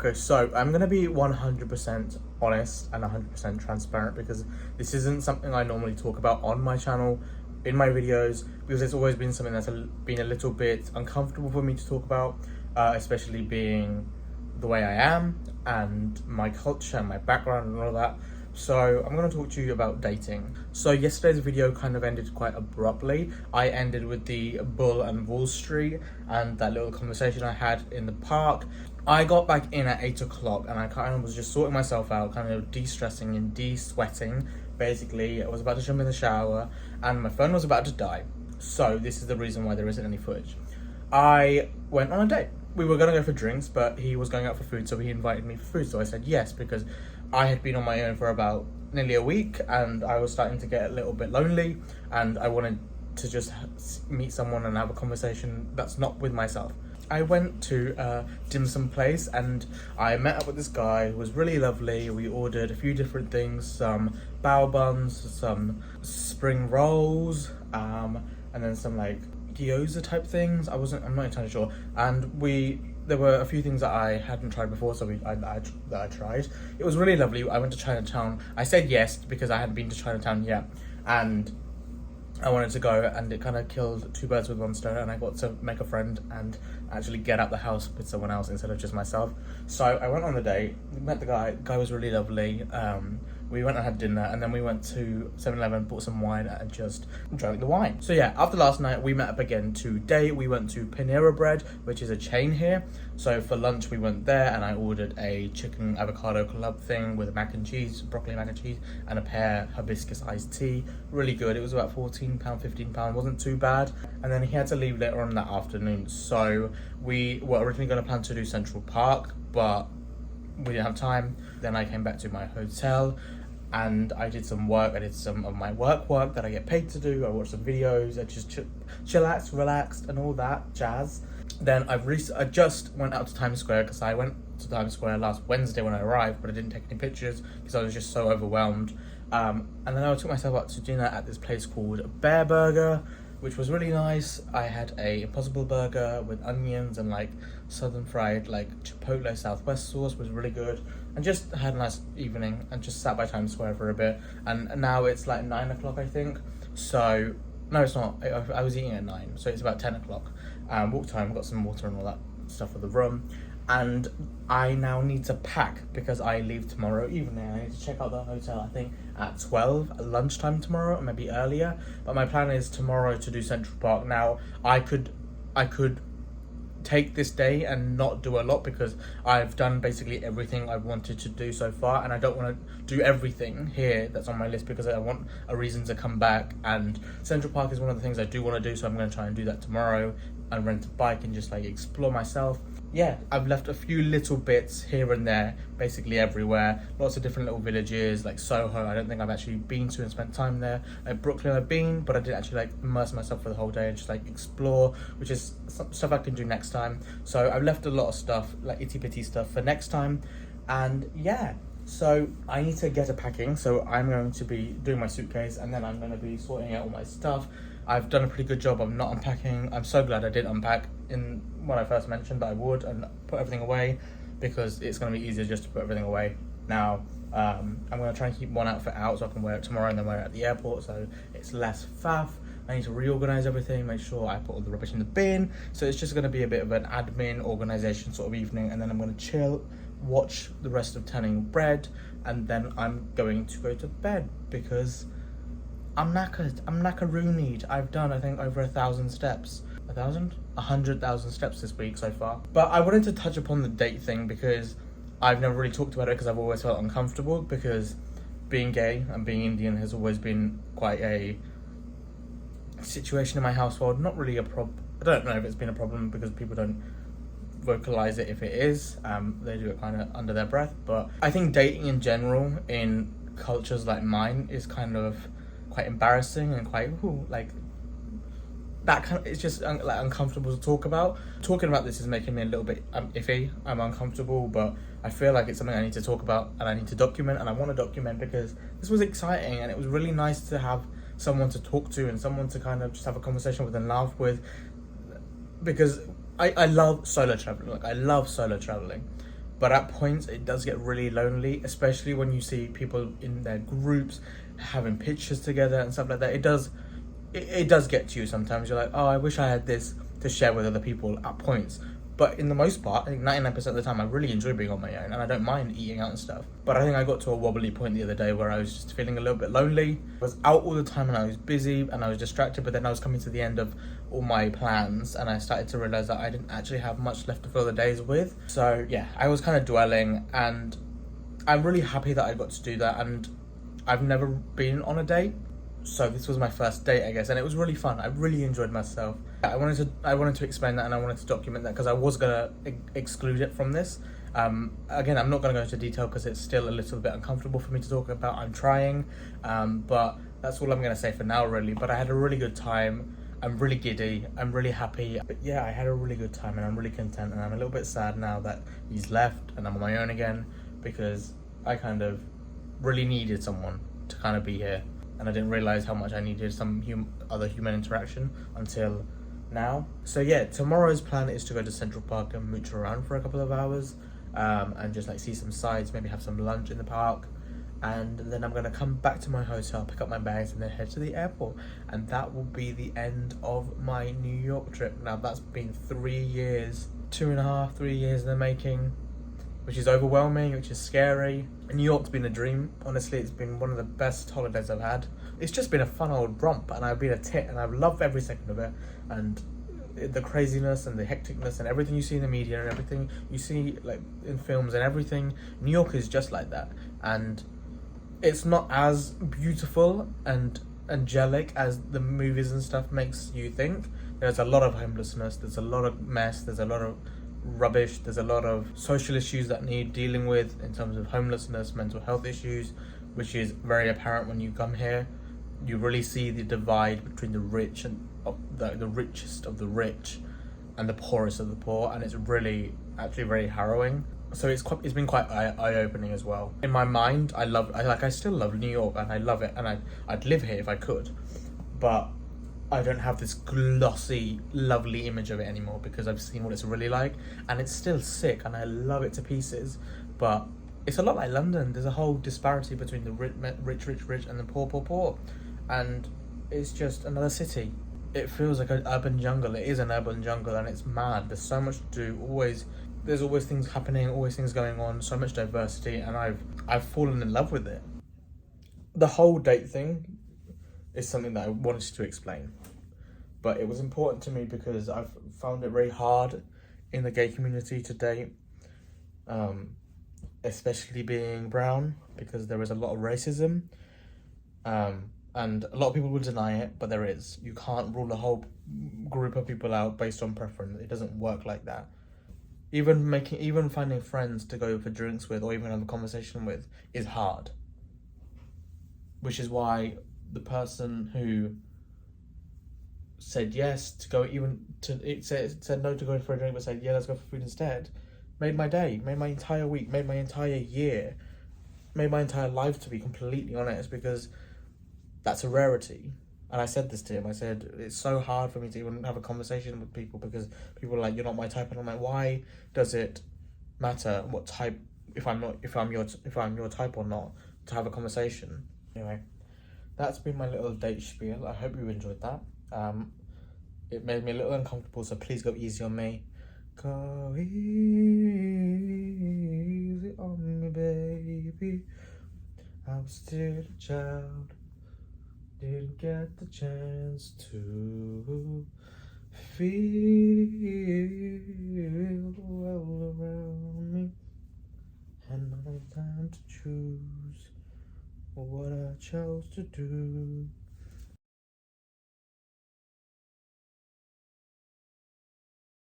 Okay, so I'm gonna be 100% honest and 100% transparent because this isn't something I normally talk about on my channel, in my videos, because it's always been something that's been a little bit uncomfortable for me to talk about, especially being the way I am and my culture and my background and all that. So I'm going to talk to you about dating. So yesterday's video kind of ended quite abruptly. I ended with the Bull and Wall Street and that little conversation I had in the park. I got back in at 8 o'clock and I kind of was just sorting myself out, kind of de-stressing and de-sweating. Basically, I was about to jump in the shower and my phone was about to die. So this is the reason why there isn't any footage. I went on a date. We were going to go for drinks, but he was going out for food, so he invited me for food. So I said yes, because I had been on my own for about nearly a week and I was starting to get a little bit lonely and I wanted to just meet someone and have a conversation that's not with myself. I went to a dim sum place and I met up with this guy who was really lovely. We ordered a few different things, some bao buns, some spring rolls, and then some like gyoza type things. I'm not entirely sure. And there were a few things that I hadn't tried before, so I tried. It was really lovely. I went to Chinatown. I said yes because I hadn't been to Chinatown yet, and I wanted to go, and it kind of killed two birds with one stone, and I got to make a friend and actually get out the house with someone else instead of just myself. So I went on the date, met the guy. The guy was really lovely. We went and had dinner, and then we went to 7-Eleven, bought some wine, and just drank the wine. So yeah, after last night, we met up again today. We went to Panera Bread, which is a chain here. So for lunch, we went there, and I ordered a chicken avocado club thing with mac and cheese, broccoli mac and cheese, and a pear hibiscus iced tea. Really good. It was about £14, £15. Wasn't too bad. And then he had to leave later on that afternoon. So we were originally going to plan to do Central Park, but we didn't have time. Then I came back to my hotel and I did some work. I did some of my work that I get paid to do. I watched some videos. I just chillaxed, relaxed, and all that jazz. Then I just went out to Times Square because I went to Times Square last Wednesday when I arrived, but I didn't take any pictures because I was just so overwhelmed. And then I took myself out to dinner at this place called Bear Burger, which was really nice. I had a Impossible Burger with onions and like southern fried like Chipotle Southwest sauce, was really good. And just had a nice evening and just sat by Times Square for a bit. And now it's like 9 o'clock, I think. So, no, it's not. I was eating at 9, so it's about 10 o'clock. Walk time, got some water and all that stuff for the room. And I now need to pack because I leave tomorrow evening. I need to check out the hotel, I think, at 12 at lunchtime tomorrow, or maybe earlier. But my plan is tomorrow to do Central Park. Now, I could take this day and not do a lot because I've done basically everything I wanted to do so far, and I don't want to do everything here that's on my list because I want a reason to come back. And Central Park is one of the things I do want to do, so I'm going to try and do that tomorrow and rent a bike and just like explore myself. Yeah, I've left a few little bits here and there, basically everywhere. Lots of different little villages, like Soho. I don't think I've actually been to and spent time there. Like Brooklyn, I've been, but I didn't actually like immerse myself for the whole day and just like explore, which is stuff I can do next time. So I've left a lot of stuff, like itty bitty stuff, for next time. And yeah, so I need to get a packing. So I'm going to be doing my suitcase, and then I'm going to be sorting out all my stuff. I've done a pretty good job of not unpacking. I'm so glad I did unpack when I first mentioned that I would, and put everything away, because it's going to be easier just to put everything away. Now, I'm going to try and keep one outfit out so I can wear it tomorrow and then wear it at the airport, so it's less faff. I need to reorganize everything, make sure I put all the rubbish in the bin. So it's just going to be a bit of an admin organization sort of evening, and then I'm going to chill, watch the rest of Turning Bread, and then I'm going to go to bed because I'm knackered. I'm knackeroonied. I've done, I think, over 1,000 steps. 1,000? 100,000 steps this week so far. But I wanted to touch upon the date thing because I've never really talked about it because I've always felt uncomfortable, because being gay and being Indian has always been quite a situation in my household. Not really a problem. I don't know if it's been a problem because people don't vocalize it if it is. They do it kind of under their breath. But I think dating in general in cultures like mine is kind of quite embarrassing and quite like that kind of, it's just like uncomfortable to talk about. Talking about this is making me a little bit iffy. I'm uncomfortable, but I feel like it's something I need to talk about and I need to document, and I want to document because this was exciting and it was really nice to have someone to talk to and someone to kind of just have a conversation with and laugh with, because I love solo traveling. Like, I love solo traveling, but at points it does get really lonely, especially when you see people in their groups having pictures together and stuff like that. It does get to you sometimes. You're like, oh, I wish I had this to share with other people at points. But in the most part, I think 99% of the time, I really enjoy being on my own, and I don't mind eating out and stuff. But I think I got to a wobbly point the other day where I was just feeling a little bit lonely. I was out all the time and I was busy and I was distracted, but then I was coming to the end of all my plans and I started to realize that I didn't actually have much left to fill the days with. So yeah, I was kind of dwelling, and I'm really happy that I got to do that. And I've never been on a date, so this was my first date, I guess, and it was really fun. I really enjoyed myself. I wanted to explain that, and I wanted to document that because I was gonna exclude it from this. Again, I'm not gonna go into detail because it's still a little bit uncomfortable for me to talk about. I'm trying, but that's all I'm gonna say for now, really. But I had a really good time. I'm really giddy. I'm really happy. But yeah, I had a really good time, and I'm really content. And I'm a little bit sad now that he's left and I'm on my own again, because I kind of really needed someone to kind of be here. And I didn't realize how much I needed some other human interaction until now. So yeah, tomorrow's plan is to go to Central Park and mooch around for a couple of hours, and just like see some sights, maybe have some lunch in the park, and then I'm gonna come back to my hotel, pick up my bags, and then head to the airport. And that will be the end of my New York trip. Now that's been 3 years, 2.5, 3 years in the making, which is overwhelming, which is scary. New York's been a dream. Honestly, it's been one of the best holidays I've had. It's just been a fun old romp, and I've been a tit, and I've loved every second of it. And the craziness and the hecticness and everything you see in the media and everything you see like in films and everything, New York is just like that. And it's not as beautiful and angelic as the movies and stuff makes you think. There's a lot of homelessness, there's a lot of mess, there's a lot of rubbish, there's a lot of social issues that need dealing with in terms of homelessness, mental health issues, which is very apparent when you come here. You really see the divide between the rich and the richest of the rich and the poorest of the poor, and it's really actually very harrowing. So it's been quite eye-opening as well. In my mind, I still love New York, and I love it, and I'd live here if I could, but I don't have this glossy, lovely image of it anymore because I've seen what it's really like, and it's still sick, and I love it to pieces, but it's a lot like London. There's a whole disparity between the rich, and the poor, and it's just another city. It feels like an urban jungle. It is an urban jungle, and it's mad. There's so much to do. There's always things happening, always things going on, so much diversity, and I've fallen in love with it. The whole date thing is something that I wanted to explain, but it was important to me because I've found it very hard in the gay community to date, especially being brown, because there is a lot of racism, and a lot of people will deny it, but there is. You can't rule a whole group of people out based on preference. It doesn't work like that. Even finding friends to go for drinks with or even have a conversation with is hard, which is why the person who said yes to go, said no to go for a drink but said yeah, let's go for food instead, made my day, made my entire week, made my entire year, made my entire life, to be completely honest, because that's a rarity. And I said this to him. I said, it's so hard for me to even have a conversation with people because people are like, you're not my type. And I'm like, why does it matter what type, if I'm your type or not, to have a conversation? Anyway, that's been my little date spiel. I hope you enjoyed that. It made me a little uncomfortable, so please go easy on me. Go easy on me, baby. I'm still a child. Didn't get the chance to feel well around me, and now it's time to choose what I chose to do.